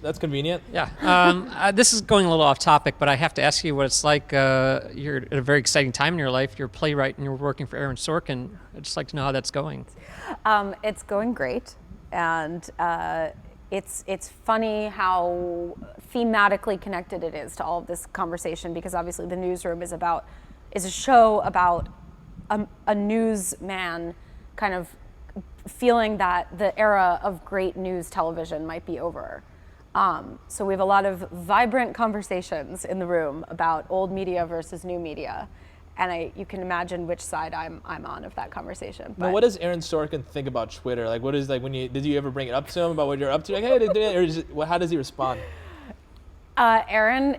That's convenient. Yeah. This is going a little off topic, but I have to ask you what it's like. You're at a very exciting time in your life. You're a playwright and you're working for Aaron Sorkin. I'd just like to know how that's going. It's going great, and it's funny how thematically connected it is to all of this conversation, because obviously the newsroom is a show about a newsman kind of feeling that the era of great news television might be over. So we have a lot of vibrant conversations in the room about old media versus new media. And you can imagine which side I'm on of that conversation. But what does Aaron Sorkin think about Twitter? Like, what is like did you ever bring it up to him about what you're up to? Like, hey, or how does he respond? Aaron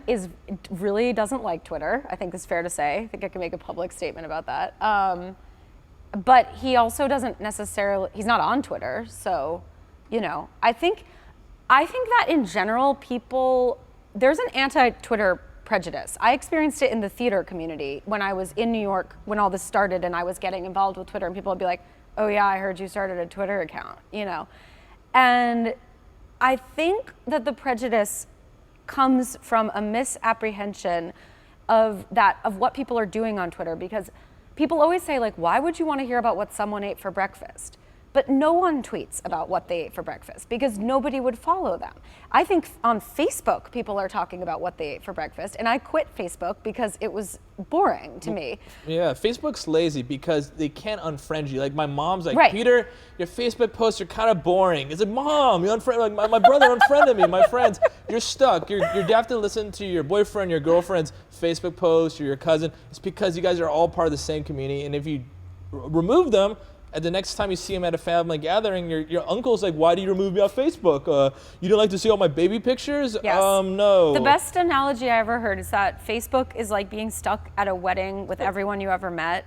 really doesn't like Twitter. I think it's fair to say. I think I can make a public statement about that. But he also doesn't necessarily. He's not on Twitter, so I think that in general, there's an anti-Twitter prejudice. I experienced it in the theater community when I was in New York when all this started and I was getting involved with Twitter, and people would be like, oh yeah, I heard you started a Twitter account, And I think that the prejudice comes from a misapprehension of what people are doing on Twitter, because people always say, like, why would you want to hear about what someone ate for breakfast? But no one tweets about what they ate for breakfast because nobody would follow them. I think on Facebook, people are talking about what they ate for breakfast, and I quit Facebook because it was boring to me. Yeah, Facebook's lazy because they can't unfriend you. Like, my mom's like, Right. Peter, your Facebook posts are kind of boring. It's like, Mom, you unfriend. Like, my brother unfriended me. My friends, you're stuck. You have to listen to your boyfriend, your girlfriend's Facebook post, or your cousin. It's because you guys are all part of the same community, and if you remove them, and the next time you see him at a family gathering, your uncle's like, why do you remove me off Facebook? You don't like to see all my baby pictures? Yes. No. The best analogy I ever heard is that Facebook is like being stuck at a wedding with everyone you ever met,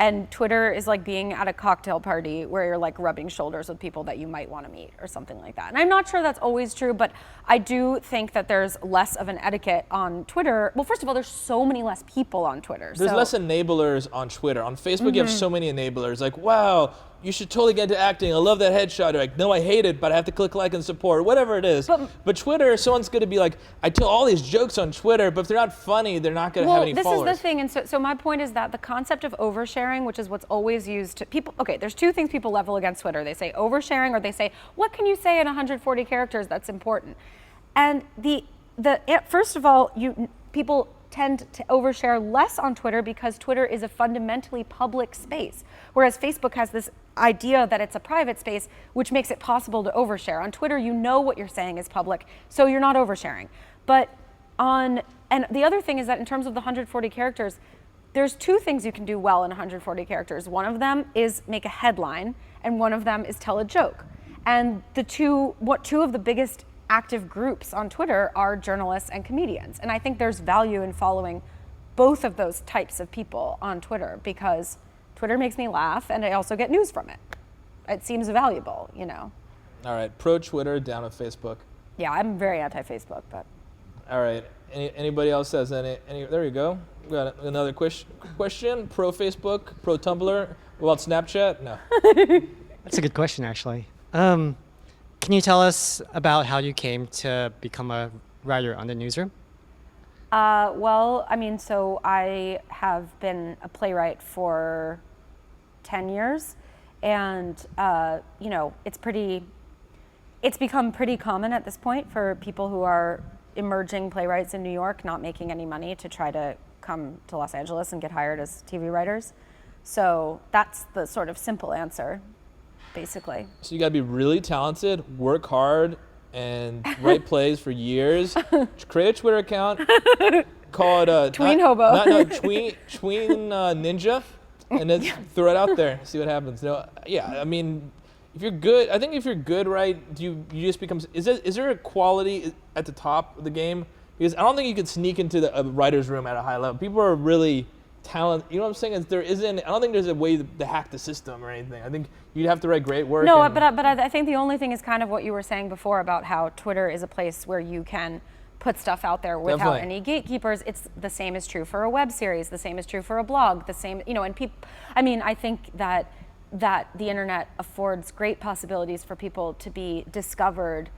and Twitter is like being at a cocktail party where you're like rubbing shoulders with people that you might want to meet or something like that. And I'm not sure that's always true, but I do think that there's less of an etiquette on Twitter. Well, first of all, there's so many less people on Twitter. There's less enablers on Twitter. On Facebook, you have so many enablers. Like, wow, you should totally get into acting. I love that headshot. Or like, no, I hate it, but I have to click like and support, whatever it is. But Twitter, someone's going to be like, I tell all these jokes on Twitter, but if they're not funny, they're not going to have any followers. Well, this is the thing. And so my point is that the concept of oversharing, which is what's always used to people, okay, there's two things people level against Twitter. They say oversharing, or they say, what can you say in 140 characters that's important? And first of all, people tend to overshare less on Twitter because Twitter is a fundamentally public space, whereas Facebook has this idea that it's a private space, which makes it possible to overshare. On Twitter, you know what you're saying is public, so you're not oversharing. And the other thing is that in terms of the 140 characters, there's two things you can do well in 140 characters. One of them is make a headline, and one of them is tell a joke. And two of the biggest active groups on Twitter are journalists and comedians. And I think there's value in following both of those types of people on Twitter, because Twitter makes me laugh and I also get news from it. It seems valuable, All right, pro Twitter, down with Facebook. Yeah, I'm very anti-Facebook, but. All right, anybody else has any, there you go. We got another question, pro Facebook, pro Tumblr, what about Snapchat? No. That's a good question, actually. Can you tell us about how you came to become a writer on the newsroom? So I have been a playwright for 10 years, and it's become pretty common at this point for people who are emerging playwrights in New York not making any money to try to come to Los Angeles and get hired as TV writers. So that's the sort of simple answer, basically. So you gotta be really talented, work hard, and write plays for years. Create a Twitter account, call it Tween Hobo. Tween Ninja, and then throw it out there, see what happens. No, yeah, I mean, if you're good, I think if you're good, right, you just become. Is there a quality at the top of the game? Because I don't think you could sneak into a writer's room at a high level. People are really talented. You know what I'm saying? I don't think there's a way to hack the system or anything. I think you'd have to write great work. No, but I think the only thing is kind of what you were saying before about how Twitter is a place where you can put stuff out there without any gatekeepers. It's the same is true for a web series. The same is true for a blog. The same, and people. I mean, I think that the internet affords great possibilities for people to be discovered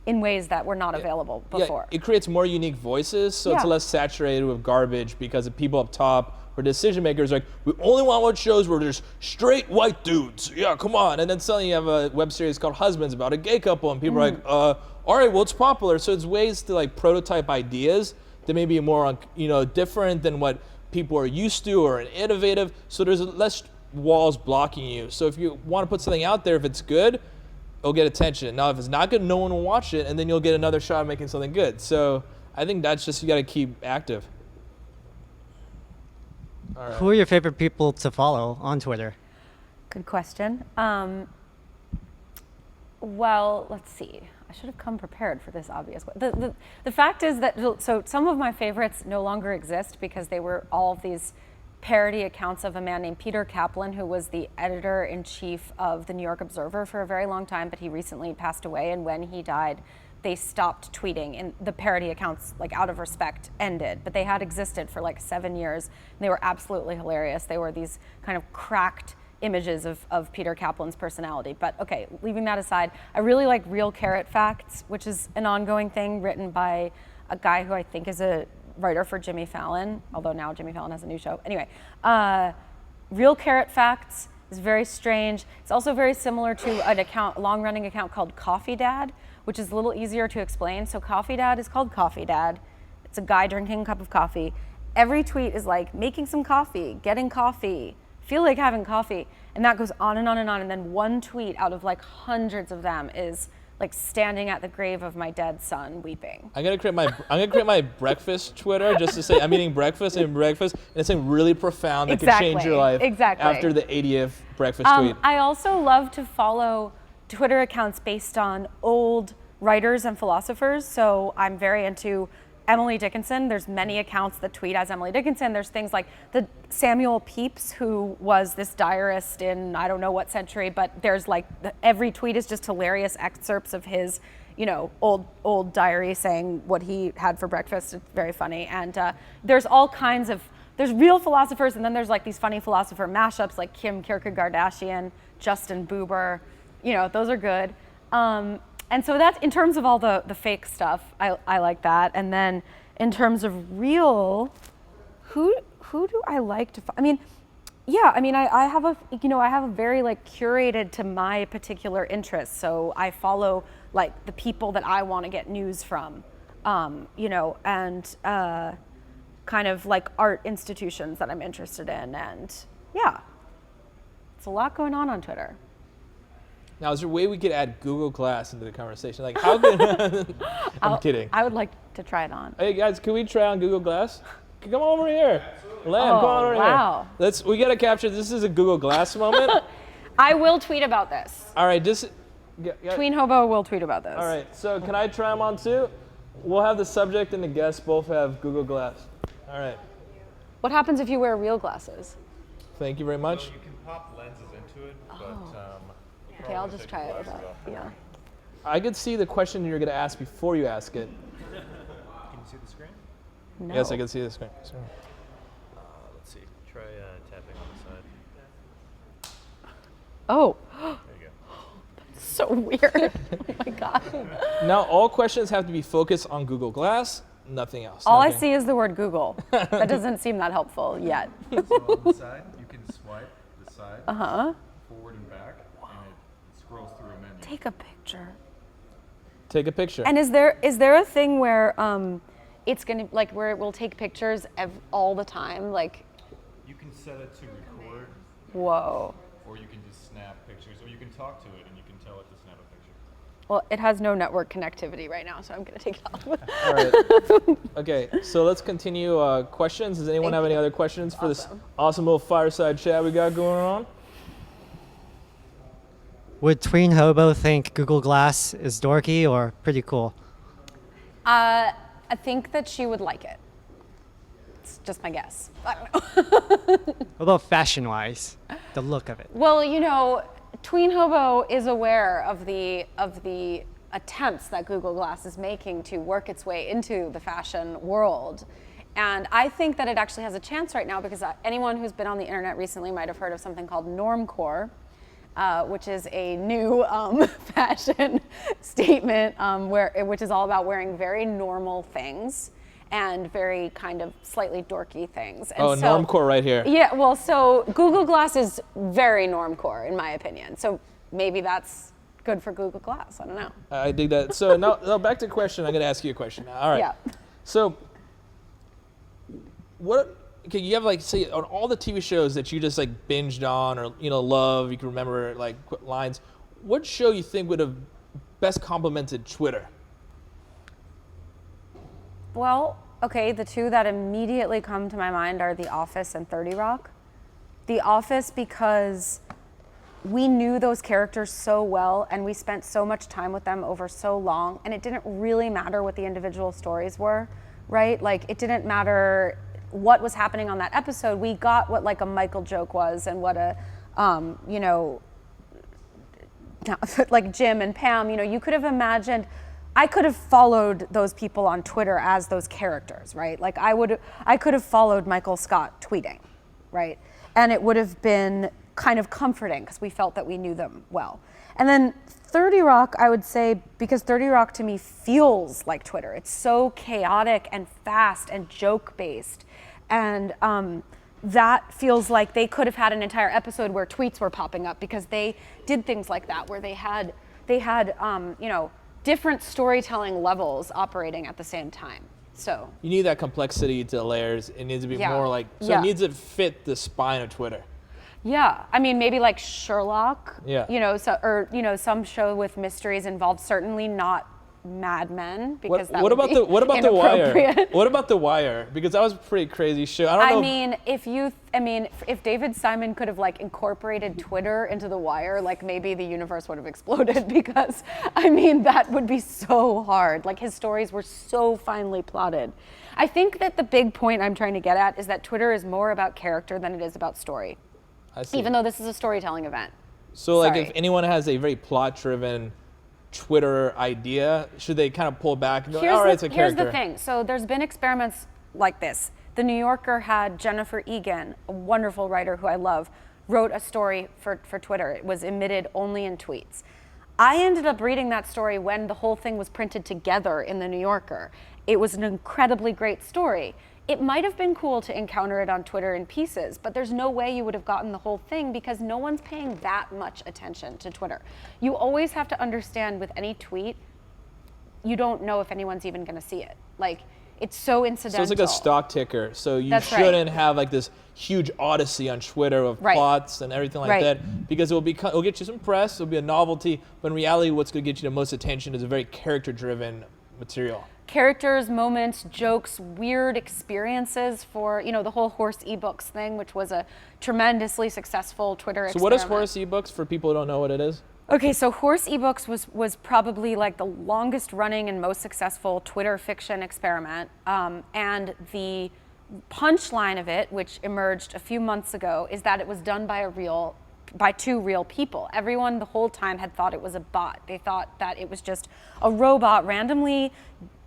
in ways that were not available before. Yeah, it creates more unique voices, so it's Yeah. less saturated with garbage because the people up top or decision makers are like, we only want to watch shows where there's straight white dudes. Yeah, come on. And then suddenly you have a web series called Husbands about a gay couple, and people are like, all right, well, it's popular. So it's ways to like prototype ideas that may be more, different than what people are used to or innovative. So there's less walls blocking you. So if you want to put something out there, if it's good, it'll get attention. Now, if it's not good, no one will watch it, and then you'll get another shot at making something good. So I think that's just, you got to keep active. All right. Who are your favorite people to follow on Twitter? Good question. Well, let's see. I should have come prepared for this obvious. The fact is that, so some of my favorites no longer exist because they were all of these parody accounts of a man named Peter Kaplan, who was the editor-in-chief of the New York Observer for a very long time, but he recently passed away, and when he died, they stopped tweeting, and the parody accounts, like out of respect, ended. But they had existed for like 7 years, and they were absolutely hilarious. They were these kind of cracked images of Peter Kaplan's personality. But okay, leaving that aside, I really like Real Carrot Facts, which is an ongoing thing written by a guy who I think is a writer for Jimmy Fallon, although now Jimmy Fallon has a new show. Anyway, Real Carrot Facts is very strange. It's also very similar to an account, a long-running account called Coffee Dad, which is a little easier to explain. So Coffee Dad is called Coffee Dad. It's a guy drinking a cup of coffee. Every tweet is like making some coffee, getting coffee, feel like having coffee, and that goes on and on and on. And then one tweet out of like hundreds of them is like standing at the grave of my dead son weeping. I'm gonna create my breakfast Twitter just to say I'm eating breakfast and it's something really profound that could change your life after the 80th breakfast tweet. I also love to follow Twitter accounts based on old writers and philosophers. So I'm very into Emily Dickinson. There's many accounts that tweet as Emily Dickinson. There's things like the Samuel Pepys, who was this diarist in I don't know what century, but there's like every tweet is just hilarious excerpts of his, old diary saying what he had for breakfast. It's very funny. And there's all kinds of, there's real philosophers, and then there's like these funny philosopher mashups like Kim Kierkegaardashian, Justin Bieber, those are good. And so that's, in terms of all the fake stuff, I like that. And then in terms of real, who do I like to, I have a very like curated to my particular interests. So I follow like the people that I want to get news from, and kind of like art institutions that I'm interested in. And yeah, it's a lot going on Twitter. Now, is there a way we could add Google Glass into the conversation? Like, how could... I'm kidding. I would like to try it on. Hey, guys, can we try on Google Glass? Come over here. Lamb, come on over here. We got to capture, this is a Google Glass moment. I will tweet about this. All right, Tween Hobo will tweet about this. All right, so can I try them on too? We'll have the subject and the guest both have Google Glass. All right. What happens if you wear real glasses? Thank you very much. So you can pop lenses into it, but... Okay, I'll just try it without, yeah. I could see the question you're going to ask before you ask it. Can you see the screen? No. Yes, I can see the screen. Let's see. Try tapping on the side. Oh, There you go. that's so weird. Oh my God. Now, all questions have to be focused on Google Glass, nothing else. All I Nothing. see is the word Google. That doesn't seem that helpful yet. So on the side, you can swipe the side forward and back, and it scrolls through a menu. Take a picture. Take a picture. And is there a thing where it's gonna like where it will take pictures all the time? Like, You can set it to record, whoa. or you can just snap pictures, or you can talk to it and you can tell it to snap a picture. Well, it has no network connectivity right now, so I'm gonna take it off. All right. Okay, so let's continue questions. Does anyone have any other questions for this awesome little fireside chat we got going on? Would Tween Hobo think Google Glass is dorky or pretty cool? I think that she would like it. It's just my guess. I don't know. What about fashion-wise? The look of it. Well, Tween Hobo is aware of the attempts that Google Glass is making to work its way into the fashion world. And I think that it actually has a chance right now because anyone who's been on the internet recently might have heard of something called normcore. which is a new fashion statement, which is all about wearing very normal things and very kind of slightly dorky things. And so, normcore right here. Yeah, well, so Google Glass is very normcore in my opinion. So maybe that's good for Google Glass. I don't know. I dig that. So now back to the question. I'm going to ask you a question. All right. Yeah. So what? Okay, you have like say on all the TV shows that you just like binged on or love. You can remember like lines. What show you think would have best complemented Twitter? Well, okay, the two that immediately come to my mind are The Office and 30 Rock. The Office because we knew those characters so well and we spent so much time with them over so long, and it didn't really matter what the individual stories were, right? Like it didn't matter what was happening on that episode. We got what like a Michael joke was and what a, like Jim and Pam, you could have imagined, I could have followed those people on Twitter as those characters, right? Like I could have followed Michael Scott tweeting, right? And it would have been kind of comforting because we felt that we knew them well. And then 30 Rock, I would say, because 30 Rock to me feels like Twitter. It's so chaotic and fast and joke-based. And that feels like they could have had an entire episode where tweets were popping up because they did things like that, where they had different storytelling levels operating at the same time. So you need that complexity to layers. It needs to be more like, so Yeah. it needs to fit the spine of Twitter. yeah, I mean maybe like Sherlock. Yeah. Some show with mysteries involved. Certainly not Mad Men because that what would about be the Wire? inappropriate. What about the Wire? Because that was a pretty crazy show. I don't know. If David Simon could have like incorporated Twitter into the Wire, like maybe the universe would have exploded because that would be so hard. Like his stories were so finely plotted. I think that the big point I'm trying to get at is that Twitter is more about character than it is about story. I see. Even though this is a storytelling event. So like Sorry. if anyone has a very plot-driven Twitter idea, should they kind of pull back and go, all right, it's a character? Here's the thing. So there's been experiments like this. The New Yorker had Jennifer Egan, a wonderful writer who I love, wrote a story for Twitter. It was emitted only in tweets. I ended up reading that story when the whole thing was printed together in the New Yorker. It was an incredibly great story. It might have been cool to encounter it on Twitter in pieces, but there's no way you would have gotten the whole thing because no one's paying that much attention to Twitter. You always have to understand with any tweet, you don't know if anyone's even gonna see it. Like, it's so incidental. So it's like a stock ticker. So you That's right. shouldn't have like this huge odyssey on Twitter of Right. plots and everything like Right. that, because it'll get you some press, it'll be a novelty, but in reality, what's gonna get you the most attention is a very character-driven material. Characters, moments, jokes, weird experiences for, the whole horse ebooks thing, which was a tremendously successful Twitter So experiment. what is horse ebooks for people who don't know what it is? Okay, so Horse eBooks was probably like the longest running and most successful Twitter fiction experiment. And the punchline of it, which emerged a few months ago, is that it was done by two real people. Everyone the whole time had thought it was a bot. They thought that it was just a robot randomly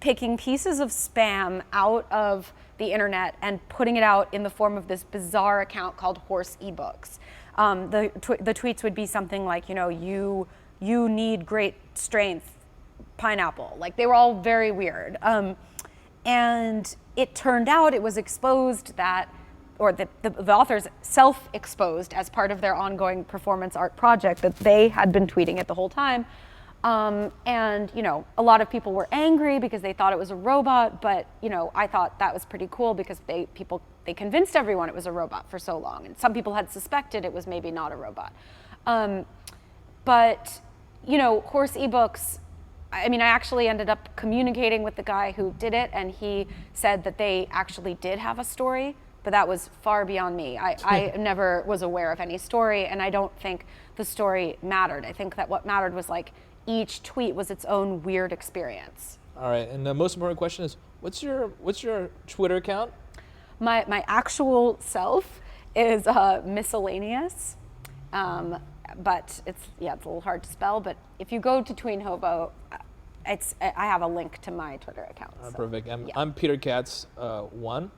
picking pieces of spam out of the internet and putting it out in the form of this bizarre account called Horse eBooks. The tweets would be something like, you need great strength, pineapple. Like they were all very weird. And it turned out it was exposed that, or the authors self-exposed as part of their ongoing performance art project that they had been tweeting it the whole time. And a lot of people were angry because they thought it was a robot, but I thought that was pretty cool because they convinced everyone it was a robot for so long, and some people had suspected it was maybe not a robot. But Horse eBooks, I actually ended up communicating with the guy who did it, and he said that they actually did have a story, but that was far beyond me. I never was aware of any story, and I don't think the story mattered. I think that what mattered was like each tweet was its own weird experience. All right, and the most important question is, what's your Twitter account? My actual self is miscellaneous, but it's a little hard to spell. But if you go to Tween Hobo, I have a link to my Twitter account. So, Perfect. yeah. I'm Peter Katz 1.